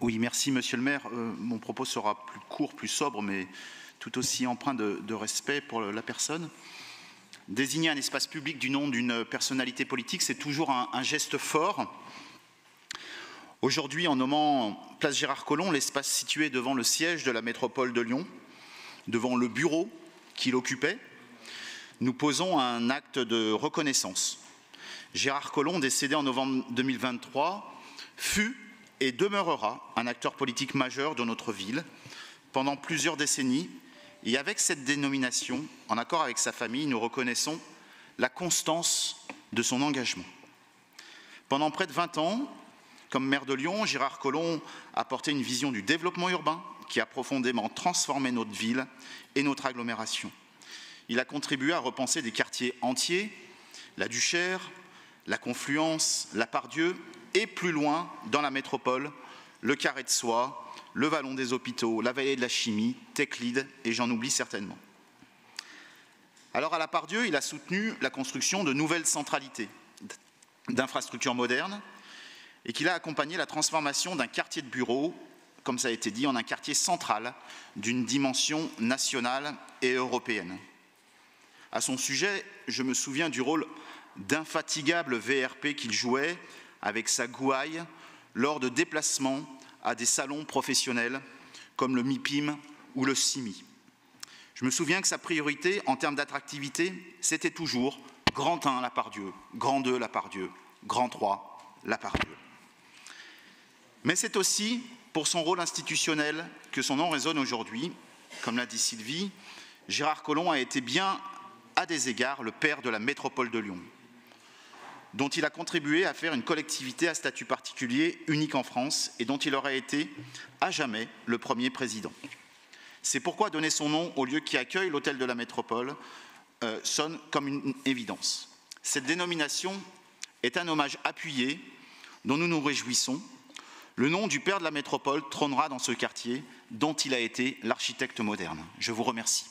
Oui, merci Monsieur le maire. Mon propos sera plus court, plus sobre, mais tout aussi empreint de respect pour la personne. Désigner un espace public du nom d'une personnalité politique, c'est toujours un geste fort. Aujourd'hui, en nommant Place Gérard Collomb, l'espace situé devant le siège de la métropole de Lyon, devant le bureau qu'il occupait, nous posons un acte de reconnaissance. Gérard Collomb, décédé en novembre 2023, fut et demeurera un acteur politique majeur de notre ville pendant plusieurs décennies. Et avec cette dénomination, en accord avec sa famille, nous reconnaissons la constance de son engagement. Pendant près de 20 ans, comme maire de Lyon, Gérard Collomb a porté une vision du développement urbain qui a profondément transformé notre ville et notre agglomération. Il a contribué à repenser des quartiers entiers, la Duchère, la Confluence, la Part-Dieu et plus loin, dans la métropole, le Carré de Soie, le Vallon des Hôpitaux, la Vallée de la Chimie, Teclide, et j'en oublie certainement. Alors à la Part-Dieu, il a soutenu la construction de nouvelles centralités, d'infrastructures modernes, et qu'il a accompagné la transformation d'un quartier de bureaux, comme ça a été dit, en un quartier central d'une dimension nationale et européenne. À son sujet, je me souviens du rôle d'infatigable VRP qu'il jouait avec sa gouaille lors de déplacements à des salons professionnels comme le MIPIM ou le CIMI. Je me souviens que sa priorité en termes d'attractivité, c'était toujours Grand 1, la Part-Dieu, Grand 2, la Part-Dieu, Grand 3, la Part-Dieu. Mais c'est aussi pour son rôle institutionnel que son nom résonne aujourd'hui. Comme l'a dit Sylvie, Gérard Collomb a été bien, à des égards, le père de la métropole de Lyon, dont il a contribué à faire une collectivité à statut particulier, unique en France, et dont il aurait été à jamais le premier président. C'est pourquoi donner son nom au lieu qui accueille l'hôtel de la métropole sonne comme une évidence. Cette dénomination est un hommage appuyé dont nous nous réjouissons. Le nom du père de la métropole trônera dans ce quartier dont il a été l'architecte moderne. Je vous remercie.